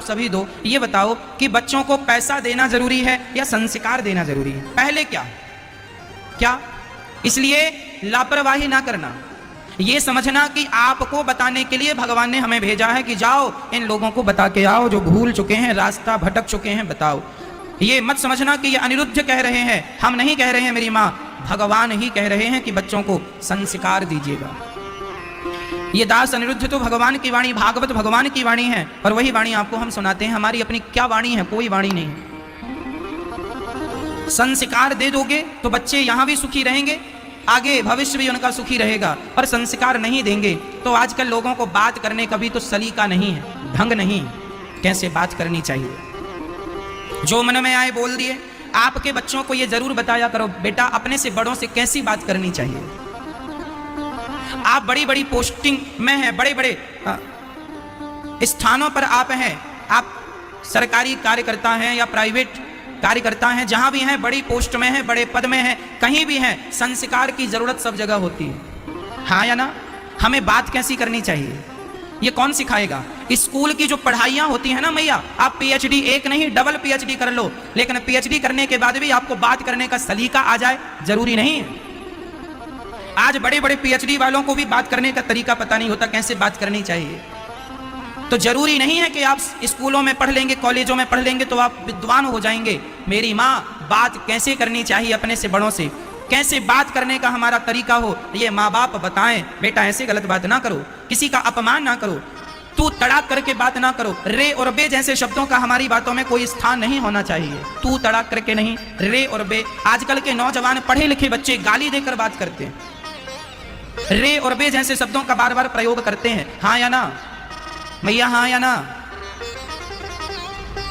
आप सभी दो, ये बताओ कि बच्चों को पैसा देना जरूरी है या संस्कार देना जरूरी है? पहले क्या? इसलिए लापरवाही ना करना, ये समझना कि आपको बताने के लिए भगवान ने हमें भेजा है कि जाओ इन लोगों को बता के आओ जो भूल चुके हैं, रास्ता भटक चुके हैं, बताओ। ये मत समझना कि ये अनिरुद्ध कह रहे हैं, हम नहीं कह रहे हैं मेरी माँ, भगवान ही कह रहे हैं कि बच्चों को संस्कार दीजिएगा। ये दास अनिरुद्ध तो भगवान की वाणी, भागवत भगवान की वाणी है, और वही वाणी आपको हम सुनाते हैं। हमारी अपनी क्या वाणी है? कोई वाणी नहीं। संस्कार दे दोगे तो बच्चे यहां भी सुखी रहेंगे, आगे भविष्य भी उनका सुखी रहेगा। और संस्कार नहीं देंगे तो आजकल लोगों को बात करने का भी तो सलीका नहीं है, ढंग नहीं है, कैसे बात करनी चाहिए। जो मन में आए बोल दिए। आपके बच्चों को ये जरूर बताया करो, बेटा अपने से बड़ों से कैसी बात करनी चाहिए। आप बड़ी बड़ी पोस्टिंग में हैं, बड़े बड़े स्थानों पर आप हैं, आप सरकारी कार्यकर्ता हैं या प्राइवेट कार्यकर्ता हैं, जहां भी हैं, बड़ी पोस्ट में हैं, बड़े पद में हैं, कहीं भी हैं, संस्कार की जरूरत सब जगह होती है, हाँ या ना? हमें बात कैसी करनी चाहिए ये कौन सिखाएगा? स्कूल की जो पढ़ाइयां होती है ना मैया, आप पीएचडी, एक नहीं डबल पीएचडी कर लो, लेकिन पीएचडी करने के बाद भी आपको बात करने का सलीका आ जाए जरूरी नहीं है। आज बड़े बड़े पीएचडी वालों को भी बात करने का तरीका पता नहीं होता, कैसे बात करनी चाहिए। तो जरूरी नहीं है कि आप स्कूलों में पढ़ लेंगे, कॉलेजों में पढ़ लेंगे तो आप विद्वान हो जाएंगे। मेरी माँ, बात कैसे करनी चाहिए अपने से बड़ों से, कैसे बात करने का हमारा तरीका हो, ये माँ बाप बताएं। बेटा ऐसे गलत बात ना करो, किसी का अपमान ना करो, तू तड़ाक करके बात ना करो। रे और बे जैसे शब्दों का हमारी बातों में कोई स्थान नहीं होना चाहिए। तू तड़ाक करके नहीं, रे और बे। आजकल के नौजवान पढ़े लिखे बच्चे गाली देकर बात करते हैं, रे और बे जैसे शब्दों का बार बार प्रयोग करते हैं, हाँ या ना भैया, हाँ या ना?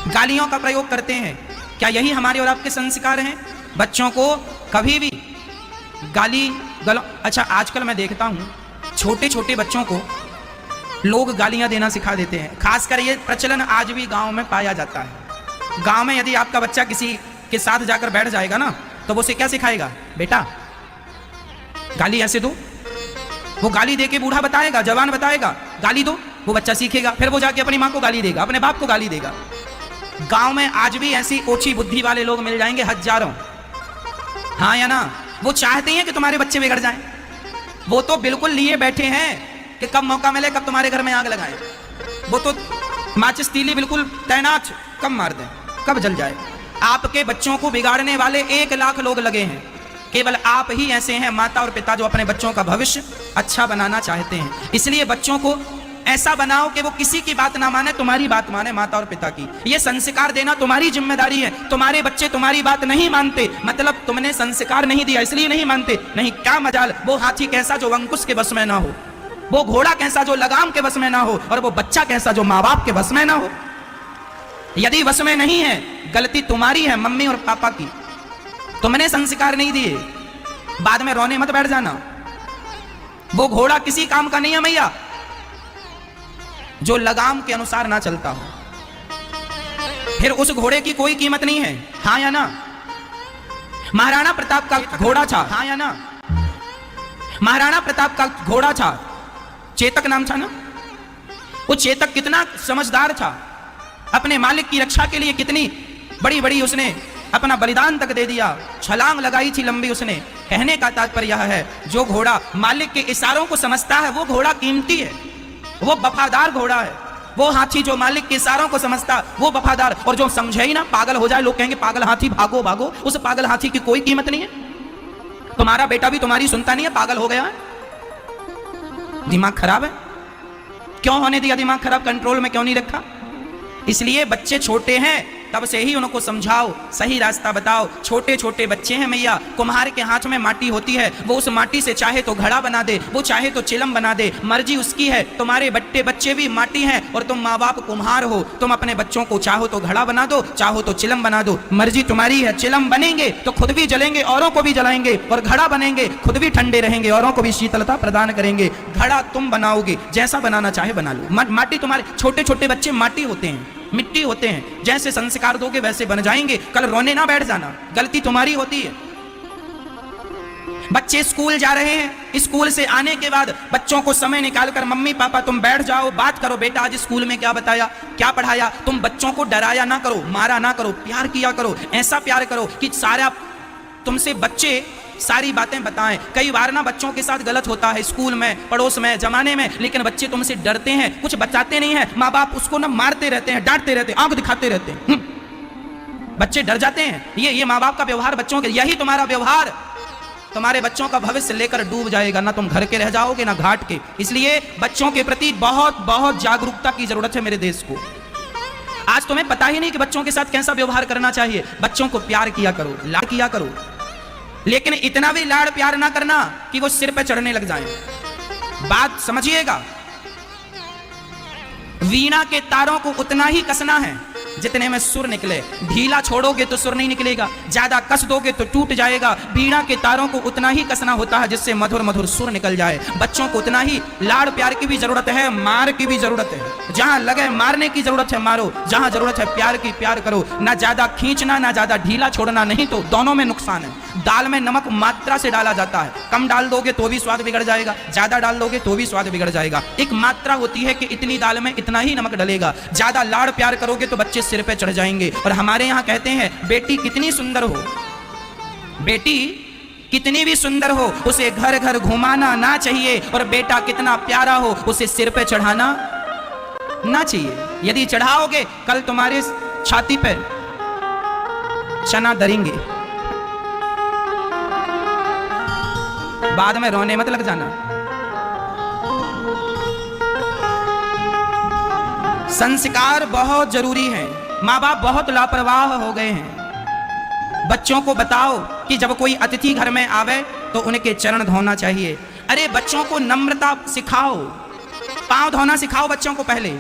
गालियों का प्रयोग करते हैं। क्या यही हमारे और आपके संस्कार हैं? बच्चों को कभी भी गलो अच्छा, आजकल मैं देखता हूं छोटे छोटे बच्चों को लोग गालियां देना सिखा देते हैं। खासकर ये प्रचलन आज भी गांव में पाया जाता है। गांव में यदि आपका बच्चा किसी के साथ जाकर बैठ जाएगा ना, तो वो उसे क्या सिखाएगा? बेटा गाली ऐसे दो। वो गाली दे के बूढ़ा बताएगा, जवान बताएगा, गाली दो, वो बच्चा सीखेगा, फिर वो जाके अपनी माँ को गाली देगा, अपने बाप को गाली देगा। गांव में आज भी ऐसी ओछी बुद्धि वाले लोग मिल जाएंगे हजारों, हाँ या ना? वो चाहते हैं कि तुम्हारे बच्चे बिगड़ जाएं। वो तो बिल्कुल लिए बैठे हैं कि कब मौका मिले, कब तुम्हारे घर में आग लगाएं। वो तो माचिस तीली बिल्कुल तैनात, कब मार दें, कब जल जाए। आपके बच्चों को बिगाड़ने वाले 1 लाख लोग लगे हैं। केवल आप ही ऐसे हैं माता और पिता जो अपने बच्चों का भविष्य अच्छा बनाना चाहते हैं। इसलिए बच्चों को ऐसा बनाओ कि वो किसी की बात ना माने, तुम्हारी बात माने, माता और पिता की। ये संस्कार देना तुम्हारी जिम्मेदारी है। तुम्हारे बच्चे तुम्हारी बात नहीं मानते, मतलब तुमने संस्कार नहीं दिया, इसलिए नहीं मानते। नहीं, क्या मजाल, वो हाथी कैसा जो अंकुश के बस में ना हो, वो घोड़ा कैसा जो लगाम के बस में ना हो, और वो बच्चा कैसा जो माँ बाप के बस में ना हो। यदि बस में नहीं है, गलती तुम्हारी है, मम्मी और पापा की। तुमने संस्कार नहीं दिए, बाद में रोने मत बैठ जाना। वो घोड़ा किसी काम का नहीं है मैया जो लगाम के अनुसार ना चलता हो, फिर उस घोड़े की कोई कीमत नहीं है, हाँ या ना? महाराणा प्रताप का घोड़ा था, हाँ या ना? महाराणा प्रताप का घोड़ा था, चेतक नाम था ना? वो चेतक कितना समझदार था, अपने मालिक की रक्षा के लिए कितनी बड़ी बड़ी उसने अपना बलिदान तक दे दिया, छलांग लगाई थी लंबी उसने। कहने का तात्पर्य यह है, जो घोड़ा मालिक के इशारों को समझता है वो घोड़ा कीमती है, वो वफादार घोड़ा है। वो हाथी जो मालिक के इशारों को समझता वो वफादार, और जो समझे ही ना पागल हो जाए, लोग कहेंगे पागल हाथी भागो भागो, उस पागल हाथी की कोई कीमत नहीं है। तुम्हारा बेटा भी तुम्हारी सुनता नहीं है, पागल हो गया है, दिमाग खराब है। क्यों होने दिया दिमाग खराब? कंट्रोल में क्यों नहीं रखा? इसलिए बच्चे छोटे हैं तब से ही उनको समझाओ, सही रास्ता बताओ। छोटे छोटे बच्चे हैं मैया, कुम्हार के हाथ में माटी होती है, वो उस माटी से चाहे तो घड़ा बना दे, वो चाहे तो चिलम बना दे, मर्जी उसकी है। तुम्हारे बच्चे भी माटी हैं और तुम माँ बाप कुम्हार हो। तुम अपने बच्चों को चाहो तो घड़ा बना दो, चाहो तो चिलम बना दो, मर्जी तुम्हारी है। चिलम बनेंगे तो खुद भी जलेंगे, औरों को भी जलाएंगे, और घड़ा बनेंगे खुद भी ठंडे रहेंगे, औरों को भी शीतलता प्रदान करेंगे। घड़ा तुम बनाओगे, जैसा बनाना चाहे बना लो। माटी तुम्हारे, छोटे छोटे बच्चे माटी होते हैं, मिट्टी होते हैं, जैसे संस्कार दोगे वैसे बन जाएंगे। कल रोने ना बैठ जाना, गलती तुम्हारी होती है। बच्चे स्कूल जा रहे हैं, स्कूल से आने के बाद बच्चों को समय निकालकर मम्मी पापा तुम बैठ जाओ, बात करो, बेटा आज स्कूल में क्या बताया, क्या पढ़ाया। तुम बच्चों को डराया ना करो, मारा ना करो, प्यार किया करो। ऐसा प्यार करो कि सारा तुमसे बच्चे सारी बातें बताएं। कई बार ना बच्चों के साथ गलत होता है, स्कूल में, पड़ोस में, जमाने में, लेकिन बच्चे तुमसे डरते हैं, कुछ बताते नहीं है। माँ बाप उसको ना मारते रहते हैं, डांटते रहते हैं, आंख दिखाते रहते हैं। बच्चे डर जाते हैं। ये माँ बाप का व्यवहार बच्चों के, यही तुम्हारा व्यवहार तुम्हारे बच्चों का भविष्य लेकर डूब जाएगा। ना तुम घर के रह जाओगे ना घाट के। इसलिए बच्चों के प्रति बहुत बहुत जागरूकता की जरूरत है मेरे देश को। आज तुम्हें पता ही नहीं कि बच्चों के साथ कैसा व्यवहार करना चाहिए। बच्चों को प्यार किया करो, लाड किया करो, लेकिन इतना भी लाड़ प्यार ना करना कि वो सिर पे चढ़ने लग जाएं। बात समझिएगा, वीणा के तारों को उतना ही कसना है जितने में सुर निकले। ढीला छोड़ोगे तो सुर नहीं निकलेगा, ज्यादा कस दोगे तो टूट जाएगा। वीणा के तारों को उतना ही कसना होता है जिससे मधुर मधुर सुर निकल जाए। बच्चों को उतना ही लाड़ प्यार की भी जरूरत है, मार की भी जरूरत है। जहां लगे मारने की जरूरत है मारो, जहां जरूरत है प्यार की प्यार करो। ना ज्यादा खींचना ना ज्यादा ढीला छोड़ना, नहीं तो दोनों में नुकसान है। दाल में नमक मात्रा से डाला जाता है, कम डाल दोगे तो भी स्वाद बिगड़ जाएगा, ज्यादा डाल दोगे तो भी स्वाद बिगड़ जाएगा। एक मात्रा होती है कि इतनी दाल में इतना ही नमक डलेगा। ज्यादा लाड़ प्यार करोगे तो बच्चे सिर पे चढ़ जाएंगे। और हमारे यहाँ कहते हैं बेटी कितनी सुंदर हो, बेटी कितनी भी सुंदर हो, उसे घर घर घुमाना ना चाहिए। और बेटा कितना प्यारा हो, उसे सिर पे चढ़ाना ना चाहिए। यदि चढ़ाओगे कल तुम्हारे छाती पे चना दरेंगे, बाद में रोने मत लग जाना। संस्कार बहुत जरूरी है। माँ बाप बहुत लापरवाह हो गए हैं। बच्चों को बताओ कि जब कोई अतिथि घर में आवे तो उनके चरण धोना चाहिए। अरे बच्चों को नम्रता सिखाओ, पांव धोना सिखाओ बच्चों को पहले।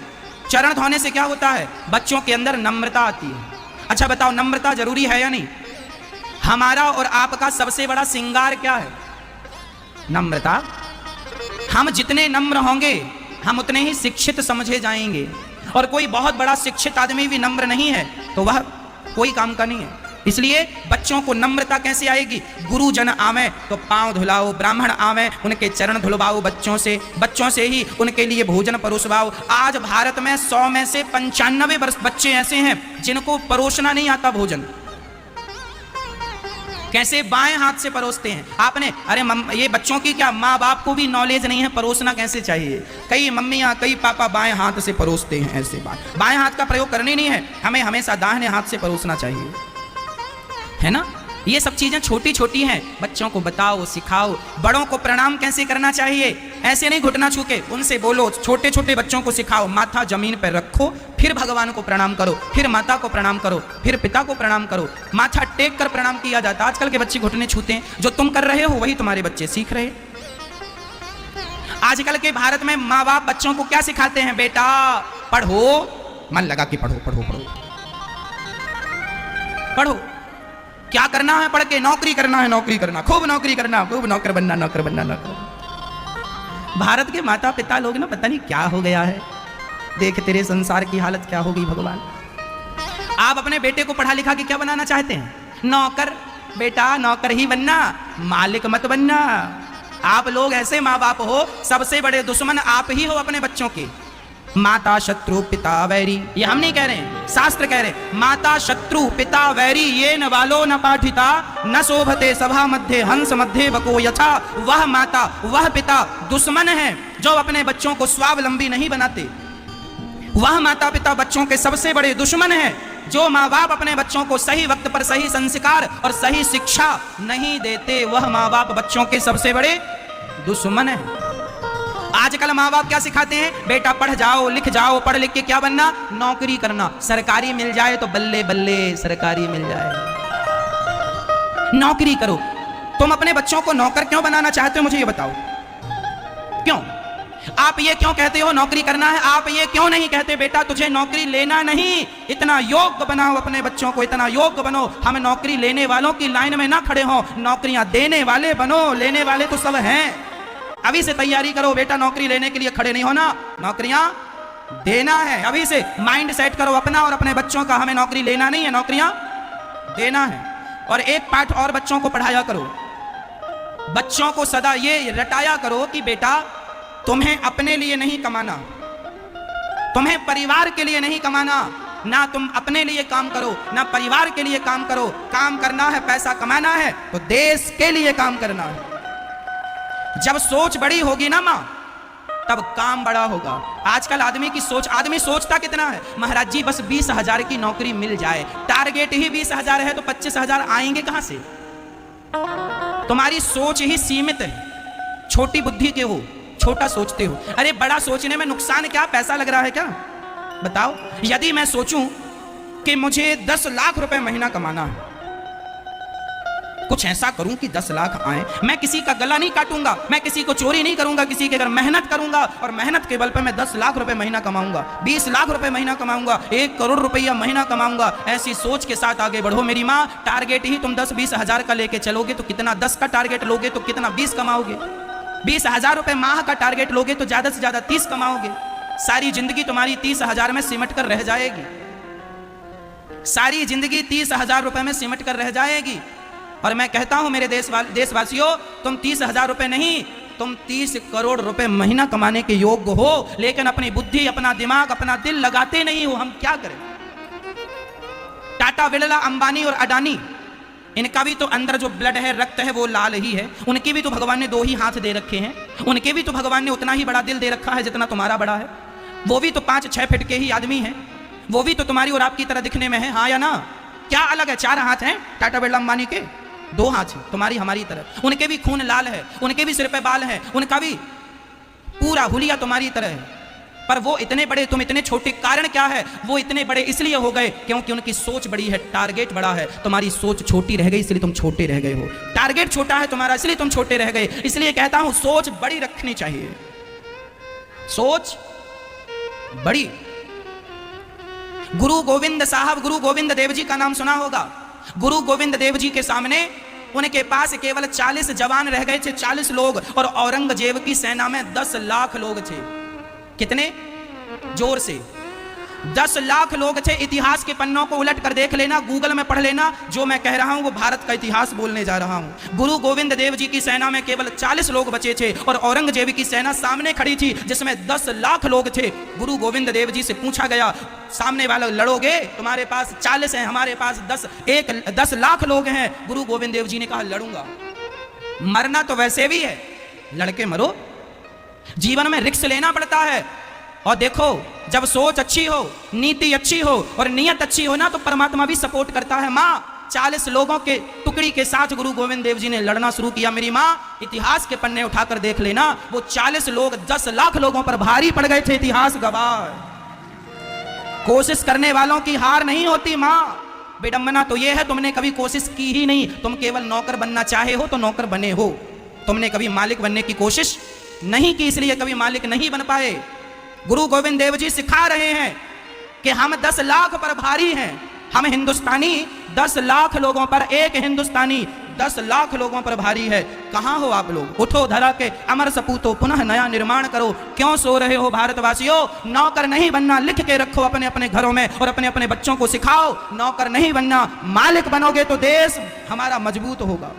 चरण धोने से क्या होता है, बच्चों के अंदर नम्रता आती है। अच्छा बताओ, नम्रता जरूरी है या नहीं? हमारा और आपका सबसे बड़ा श्रृंगार क्या है? नम्रता। हम जितने नम्र होंगे हम उतने ही शिक्षित समझे जाएंगे। और कोई बहुत बड़ा शिक्षित आदमी भी नम्र नहीं है तो वह कोई काम का नहीं है। इसलिए बच्चों को नम्रता कैसे आएगी? गुरुजन आवे तो पांव धुलाओ, ब्राह्मण आवे उनके चरण धुलवाओ बच्चों से ही उनके लिए भोजन परोसवाओ। आज भारत में 100 में से 95 बच्चे ऐसे हैं जिनको परोसना नहीं आता भोजन। कैसे बाएं हाथ से परोसते हैं आपने। अरे ये बच्चों की क्या, माँ बाप को भी नॉलेज नहीं है परोसना कैसे चाहिए। कई मम्मियाँ कई पापा बाएं हाथ से परोसते हैं। ऐसे बाएं हाथ का प्रयोग करनी नहीं है, हमें हमेशा दाहिने हाथ से परोसना चाहिए, है ना। ये सब चीजें छोटी छोटी हैं, बच्चों को बताओ सिखाओ। बड़ों को प्रणाम कैसे करना चाहिए, ऐसे नहीं घुटना छू के, उनसे बोलो। छोटे छोटे बच्चों को सिखाओ, माथा जमीन पर रखो, फिर भगवान को प्रणाम करो, फिर माता को प्रणाम करो, फिर पिता को प्रणाम करो। माथा टेक कर प्रणाम किया जाता। आजकल के बच्चे घुटने छूते हैं। जो तुम कर रहे हो वही तुम्हारे बच्चे सीख रहे। आजकल के भारत में माँ बाप बच्चों को क्या सिखाते हैं? बेटा पढ़ो, मन लगा के पढ़ो पढ़ो पढ़ो पढ़ो। क्या करना है पढ़ के? नौकरी करना है, नौकरी करना, खूब नौकरी करना, खूब नौकर बनना, नौकर बनना, नौकर। भारत के माता पिता लोग ना पता नहीं क्या हो गया है। देख तेरे संसार की हालत क्या हो गई भगवान। आप अपने बेटे को पढ़ा लिखा के क्या बनाना चाहते हैं? नौकर। बेटा नौकर ही बनना, मालिक मत बनना। आप लोग ऐसे माँ बाप हो, सबसे बड़े दुश्मन आप ही हो अपने बच्चों के। माता शत्रु पिता वैरी, ये हम नहीं कह रहे हैं, शास्त्र कह रहे हैं। माता शत्रु पिता वैरी ये न बालो न पाठिता न शोभते सभा मध्य हंस मध्य बको यथा। वह माता वह पिता दुश्मन है जो अपने बच्चों को स्वावलंबी नहीं बनाते। वह माता पिता बच्चों के सबसे बड़े दुश्मन है जो माँ बाप अपने बच्चों को सही वक्त पर सही संस्कार और सही शिक्षा नहीं देते। वह माँ बाप बच्चों के सबसे बड़े दुश्मन है। आजकल माँ बाप क्या सिखाते हैं? बेटा पढ़ जाओ लिख जाओ, पढ़ लिख के क्या बनना? नौकरी करना। सरकारी मिल जाए तो बल्ले बल्ले, सरकारी मिल जाए, नौकरी करो। तुम अपने बच्चों को नौकर क्यों बनाना चाहते हो, मुझे ये बताओ। क्यों आप ये क्यों कहते हो नौकरी करना है? आप ये क्यों नहीं कहते बेटा तुझे नौकरी लेना नहीं, इतना योग्य बनाओ अपने बच्चों को, इतना योग्य बनो। हम नौकरी लेने वालों की लाइन में ना खड़े हो, नौकरियां देने वाले बनो। लेने वाले तो सब हैं। अभी से तैयारी करो बेटा, नौकरी लेने के लिए खड़े नहीं होना, नौकरियां देना है। अभी से माइंड सेट करो अपना और अपने बच्चों का। हमें नौकरी लेना नहीं है, नौकरियां देना है। और एक पाठ और बच्चों को पढ़ाया करो। बच्चों को सदा ये रटाया करो कि बेटा तुम्हें अपने लिए नहीं कमाना, तुम्हें परिवार के लिए नहीं कमाना, ना तुम अपने लिए काम करो ना परिवार के लिए काम करो। काम करना है, पैसा कमाना है तो देश के लिए काम करना है। जब सोच बड़ी होगी ना मां, तब काम बड़ा होगा। आजकल आदमी की सोच, आदमी सोचता कितना है, महाराज जी बस 20,000 की नौकरी मिल जाए, टारगेट ही 20,000 है तो 25,000 आएंगे कहां से? तुम्हारी सोच ही सीमित है, छोटी बुद्धि के हो, छोटा सोचते हो। अरे बड़ा सोचने में नुकसान क्या, पैसा लग रहा है क्या? बताओ, यदि मैं सोचूं कि मुझे 10 लाख रुपए महीना कमाना है, कुछ ऐसा करूं कि 10 लाख आए, मैं किसी का गला नहीं काटूंगा, मैं किसी को चोरी नहीं करूंगा, किसी के घर मेहनत करूंगा और मेहनत के बल पे मैं 10 लाख रुपए महीना कमाऊंगा, 20 लाख रुपए महीना कमाऊंगा, 1 करोड़ रुपया महीना कमाऊंगा। ऐसी सोच के साथ आगे बढ़ो मेरी माँ। टारगेट ही तुम 10-20 हजार का लेके चलोगे तो कितना, 10 का टारगेट लोगे तो कितना 20 कमाओगे, 20,000 रुपए माह का टारगेट लोगे तो ज्यादा से ज्यादा 30 कमाओगे। सारी जिंदगी तुम्हारी 30,000 में सिमट कर रह जाएगी, सारी जिंदगी 30,000 रुपए में सिमट कर रह जाएगी। और मैं कहता हूं मेरे देशवासियों, तुम 30,000 रुपए नहीं, तुम 30 करोड़ रुपए महीना कमाने के योग्य हो, लेकिन अपनी बुद्धि, अपना दिमाग, अपना दिल लगाते नहीं हो। हम क्या करें? टाटा, बिरला, अंबानी और अडानी, इनका भी तो अंदर जो ब्लड है, रक्त है, वो लाल ही है। उनके भी तो भगवान ने 2 ही हाथ दे रखे हैं, उनके भी तो भगवान ने उतना ही बड़ा दिल दे रखा है जितना तुम्हारा बड़ा है। वो भी तो 5-6 फीट के ही आदमी हैं, वो भी तो तुम्हारी और आपकी तरह दिखने में है, हाँ या ना? क्या अलग है? 4 हाथ हैं टाटा, बिरला, अंबानी के, 2 हाथ हैं तुम्हारी हमारी तरह। उनके भी खून लाल है, उनके भी सिर पे बाल है, उनका भी पूरा हुलिया तुम्हारी तरह है, पर वो इतने बड़े, तुम इतने छोटे। कारण क्या है? वो इतने बड़े इसलिए हो गए क्योंकि उनकी सोच बड़ी है, टारगेट बड़ा है। तुम्हारी सोच छोटी रह गई इसलिए तुम छोटे रह गए हो, टारगेट छोटा है तुम्हारा इसलिए तुम छोटे रह गए। इसलिए कहता हूं सोच बड़ी रखनी चाहिए, सोच बड़ी। गुरु गोविंद साहब, गुरु गोविंद देव जी का नाम सुना होगा। गुरु गोविंद देव जी के सामने उनके पास केवल 40 जवान रह गए थे, 40 लोग, और औरंगजेब की सेना में 10 लाख लोग थे। कितने? जोर से 10 लाख लोग थे। इतिहास के पन्नों को उलट कर देख लेना, गूगल में पढ़ लेना, जो मैं कह रहा हूं वो भारत का इतिहास बोलने जा रहा हूं। गुरु गोविंद देव जी की सेना में केवल 40 लोग बचे थे और औरंगजेब की सेना सामने खड़ी थी जिसमें 10 लाख लोग थे। गुरु गोविंद देव जी से पूछा गया, सामने वाला लड़ोगे? तुम्हारे पास 40 हैं, हमारे पास 10 लाख लोग हैं। गुरु गोविंद देव जी ने कहा लड़ूंगा। मरना तो वैसे भी है, लड़के मरो। जीवन में रिस्क लेना पड़ता है। और देखो, जब सोच अच्छी हो, नीति अच्छी हो और नियत अच्छी हो ना, तो परमात्मा भी सपोर्ट करता है। माँ, 40 लोगों के टुकड़ी के साथ गुरु गोविंद देव जी ने लड़ना शुरू किया। मेरी माँ, इतिहास के पन्ने उठाकर देख लेना, वो 40 लोग 10 लाख लोगों पर भारी पड़ गए थे। इतिहास गवाह। कोशिश करने वालों की हार नहीं होती माँ। विडंबना तो यह है, तुमने कभी कोशिश की ही नहीं। तुम केवल नौकर बनना चाहे हो तो नौकर बने हो, तुमने कभी मालिक बनने की कोशिश नहीं की, इसलिए कभी मालिक नहीं बन पाए। गुरु गोविंद देव जी सिखा रहे हैं कि हम 10 लाख पर भारी हैं। हम हिंदुस्तानी 10 लाख लोगों पर, एक हिंदुस्तानी 10 लाख लोगों पर भारी है। कहां हो आप लोग? उठो धरा के अमर सपूतो, पुनः नया निर्माण करो। क्यों सो रहे हो भारतवासियों? नौकर नहीं बनना, लिख के रखो अपने अपने घरों में और अपने अपने बच्चों को सिखाओ। नौकर नहीं बनना, मालिक बनोगे तो देश हमारा मजबूत होगा।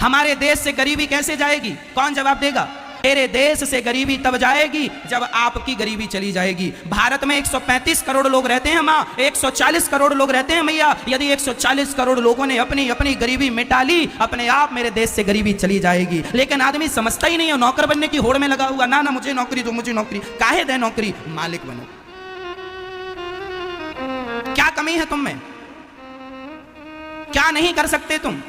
हमारे देश से गरीबी कैसे जाएगी? कौन जवाब देगा? मेरे देश से गरीबी तब जाएगी जब आपकी गरीबी चली जाएगी। भारत में 135 करोड़ लोग रहते हैं माँ, 140 करोड़ लोग रहते हैं मैया। यदि 140 करोड़ लोगों ने अपनी अपनी गरीबी मिटा ली, अपने आप मेरे देश से गरीबी चली जाएगी। लेकिन आदमी समझता ही नहीं है, नौकर बनने की होड़ में लगा हुआ। ना ना, मुझे नौकरी दो, मुझे नौकरी। काहे दे नौकरी? मालिक बनो। क्या कमी है तुम में? क्या नहीं कर सकते तुम?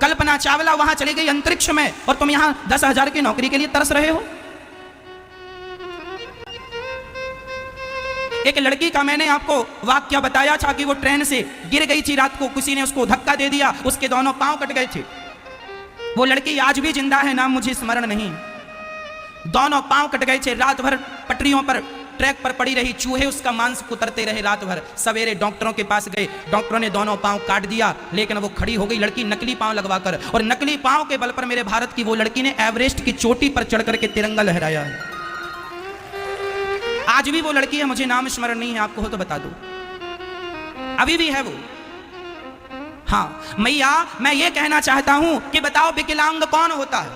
कल्पना चावला वहां चली गई अंतरिक्ष में और तुम यहां 10,000 की नौकरी के लिए तरस रहे हो। एक लड़की का मैंने आपको वाक्य बताया था कि वो ट्रेन से गिर गई थी रात को, किसी ने उसको धक्का दे दिया, उसके दोनों पांव कट गए थे। वो लड़की आज भी जिंदा है, नाम मुझे स्मरण नहीं। दोनों पांव कट गए थे, रात भर पटरियों पर, ट्रैक पर पड़ी रही, चूहे उसका मांस कुतरते रहे रात भर। सवेरे डॉक्टरों के पास गए, डॉक्टरों ने दोनों पांव काट दिया, लेकिन वो खड़ी हो गई लड़की नकली पांव लगवाकर। और नकली पांव के बल पर मेरे भारत की वो लड़की ने एवरेस्ट की चोटी पर चढ़कर के तिरंगा लहराया है। आज भी वो लड़की है, मुझे नाम स्मरण नहीं है, आपको हो तो बता दो। अभी भी है वो। हाँ मैया, मैं ये कहना चाहता हूं कि बताओ विकलांग कौन होता है?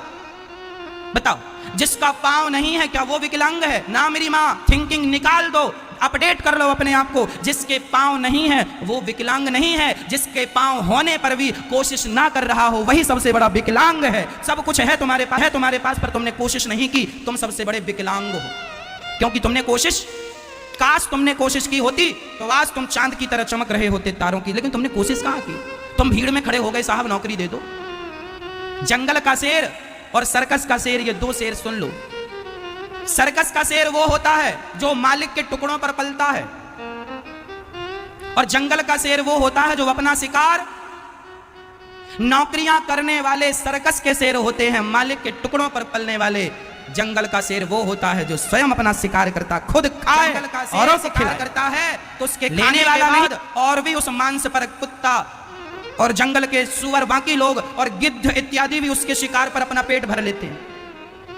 बताओ, जिसका पांव नहीं है क्या वो विकलांग है? ना मेरी माँ, थिंकिंग निकाल दो, अपडेट कर लो अपने आप को। जिसके पांव नहीं है वो विकलांग नहीं है, जिसके पांव होने पर भी कोशिश ना कर रहा हो वही सबसे बड़ा विकलांग है। सब कुछ है तुम्हारे पास पर तुमने कोशिश नहीं की, तुम सबसे बड़े विकलांग हो। क्योंकि तुमने कोशिश, काश तुमने कोशिश की होती तो आज तुम चांद की तरह चमक रहे होते तारों की, लेकिन तुमने कोशिश कहां की? तुम भीड़ में खड़े हो गए, साहब नौकरी दे दो। जंगल का शेर और सर्कस का शेर, ये दो शेर सुन लो। सर्कस का शेर वो होता है जो मालिक के टुकड़ों पर पलता है, और जंगल का शेर वो होता है जो अपना शिकार, नौकरियां करने वाले सर्कस के शेर होते हैं, मालिक के टुकड़ों पर पलने वाले जंगल का शेर वो होता है जो स्वयं अपना शिकार करता, खुद खाए और शिकार करता है तो उसके लेने वाला नहीं, और भी उस मांस पर कुत्ता और जंगल के सुअर, बाकी लोग और गिद्ध इत्यादि भी उसके शिकार पर अपना पेट भर लेते हैं।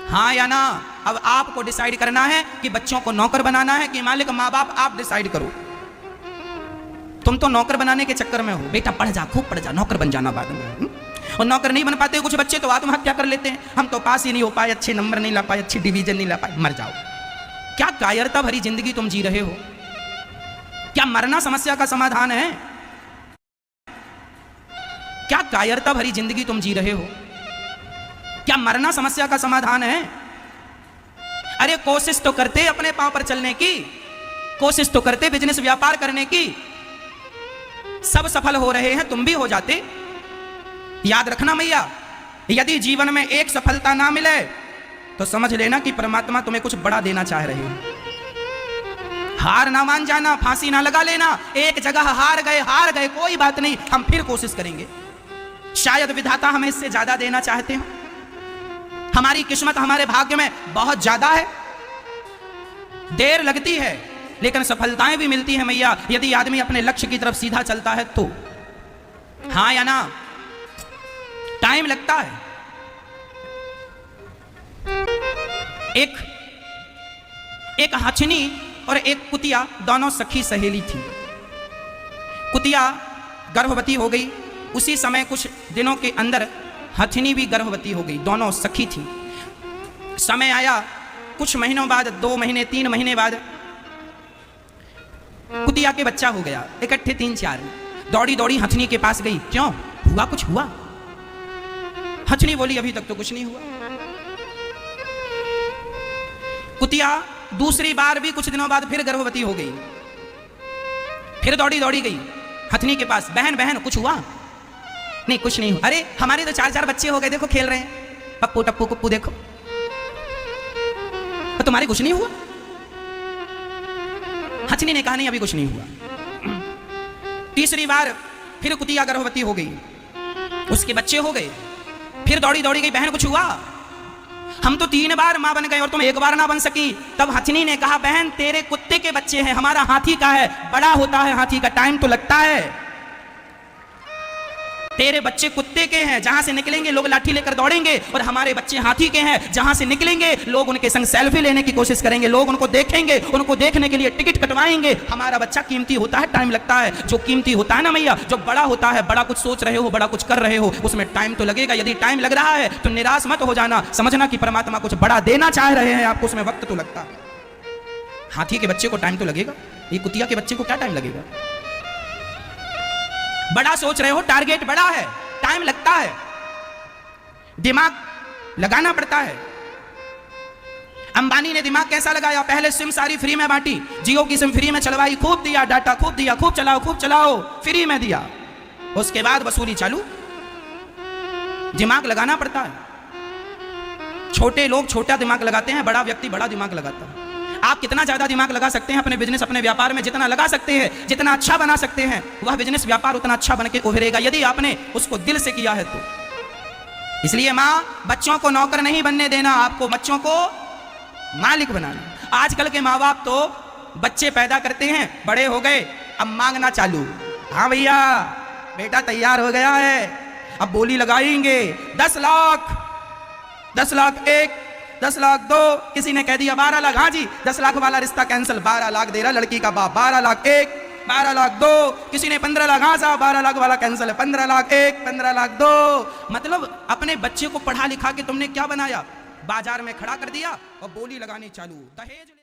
हाँ या ना? अब आपको डिसाइड करना है कि बच्चों को नौकर बनाना है कि मालिक माँ बाप, आप डिसाइड करो। तुम तो नौकर बनाने के चक्कर में हो। बेटा पढ़ जा, खूब पढ़ जा, नौकर बन जाना बाद में। और नौकर नहीं बन पाते कुछ बच्चे तो आत्महत्या कर लेते हैं, हम तो पास ही नहीं हो पाए, अच्छे नंबर नहीं ला पाए, अच्छी डिवीजन नहीं ला पाए, मर जाओ। क्या कायरता भरी जिंदगी तुम जी रहे हो? क्या मरना समस्या का समाधान है? क्या कायरता भरी जिंदगी तुम जी रहे हो? क्या मरना समस्या का समाधान है? अरे कोशिश तो करते अपने पांव पर चलने की, कोशिश तो करते बिजनेस व्यापार करने की। सब सफल हो रहे हैं, तुम भी हो जाते। याद रखना मैया, यदि जीवन में एक सफलता ना मिले तो समझ लेना कि परमात्मा तुम्हें कुछ बड़ा देना चाह रहे हैं। हार ना मान जाना, फांसी ना लगा लेना। एक जगह हार गए कोई बात नहीं, हम फिर कोशिश करेंगे। शायद विधाता हमें इससे ज्यादा देना चाहते हो। हमारी किस्मत हमारे भाग्य में बहुत ज्यादा है। देर लगती है लेकिन सफलताएं भी मिलती हैं मैया, यदि आदमी अपने लक्ष्य की तरफ सीधा चलता है तो। हाँ या ना? टाइम लगता है। एक हथनी और एक कुतिया, दोनों सखी सहेली थी। कुतिया गर्भवती हो गई, उसी समय कुछ दिनों के अंदर हथनी भी गर्भवती हो गई। दोनों सखी थी। समय आया कुछ महीनों बाद, 2 महीने 3 महीने बाद कुतिया के बच्चा हो गया। इकट्ठे 3-4 दौड़ी दौड़ी हथनी के पास गई, क्यों हुआ? कुछ हुआ? हथनी बोली अभी तक तो कुछ नहीं हुआ। कुतिया दूसरी बार भी कुछ दिनों बाद फिर गर्भवती हो गई, फिर दौड़ी दौड़ी गई हथनी के पास, बहन बहन कुछ हुआ? नहीं कुछ नहीं हुआ। अरे हमारे तो 4-4 बच्चे हो गए, देखो खेल रहे हैं, पप्पू टप्पू कुप्पू देखो, तो तुम्हारे कुछ नहीं हुआ? हथनी ने कहा नहीं अभी कुछ नहीं हुआ। तीसरी बार फिर कुतिया गर्भवती हो गई, उसके बच्चे हो गए, फिर दौड़ी दौड़ी गई, बहन कुछ हुआ? हम तो 3 बार मां बन गए और तुम 1 बार ना बन सकी। तब हथनी ने कहा बहन तेरे कुत्ते के बच्चे हैं, हमारा हाथी का है, बड़ा होता है हाथी का, टाइम तो लगता है। तेरे बच्चे कुत्ते के हैं, जहां से निकलेंगे लोग लाठी लेकर दौड़ेंगे, और हमारे बच्चे हाथी के हैं, जहां से निकलेंगे लोग उनके संग सेल्फी लेने की कोशिश करेंगे, लोग उनको देखेंगे, उनको देखने के लिए टिकट कटवाएंगे। हमारा बच्चा कीमती होता है, टाइम लगता है। जो कीमती होता है ना मैया, जो बड़ा होता है, बड़ा कुछ सोच रहे हो, बड़ा कुछ कर रहे हो, उसमें टाइम तो लगेगा। यदि टाइम लग रहा है तो निराश मत हो जाना, समझना कि परमात्मा कुछ बड़ा देना चाह रहे हैं आपको, उसमें वक्त तो लगता है। हाथी के बच्चे को टाइम तो लगेगा, ये कुतिया के बच्चे को क्या टाइम लगेगा? बड़ा सोच रहे हो, टारगेट बड़ा है, टाइम लगता है, दिमाग लगाना पड़ता है। अंबानी ने दिमाग कैसा लगाया? पहले सिम सारी फ्री में बांटी, जियो की सिम फ्री में चलवाई, खूब दिया डाटा, खूब दिया, खूब चलाओ, फ्री में दिया। उसके बाद वसूली चालू। दिमाग लगाना पड़ता है। छोटे लोग छोटा दिमाग लगाते हैं, बड़ा व्यक्ति बड़ा दिमाग लगाता है। आप कितना ज्यादा दिमाग लगा सकते हैं अपने बिजनेस, अपने व्यापार में? जितना लगा सकते हैं, जितना अच्छा बना सकते हैं, वह बिजनेस व्यापार उतना अच्छा बन के उभरेगा, यदि आपने उसको दिल से किया है तो। इसलिए माँ, बच्चों को नौकर नहीं बनने देना, आपको बच्चों को मालिक बनाना। आजकल के माँ बाप तो बच्चे पैदा करते हैं, बड़े हो गए, अब मांगना चालू। हाँ भैया बेटा तैयार हो गया है, अब बोली लगाएंगे 10 लाख, 10 लाख 1, 10 लाख 2, किसी ने कह दिया 12 लाख। हाँ जी 10 लाख वाला रिश्ता कैंसिल, 12 लाख दे रहा लड़की का बाप, 12 लाख 1, 12 लाख दो, किसी ने 15 लाख, हाँ साहब 12 लाख वाला कैंसिल है, 15 लाख एक, 15 लाख दो। मतलब अपने बच्चे को पढ़ा लिखा के तुमने क्या बनाया, बाजार में खड़ा कर दिया और बोली लगानी चालू, दहेज।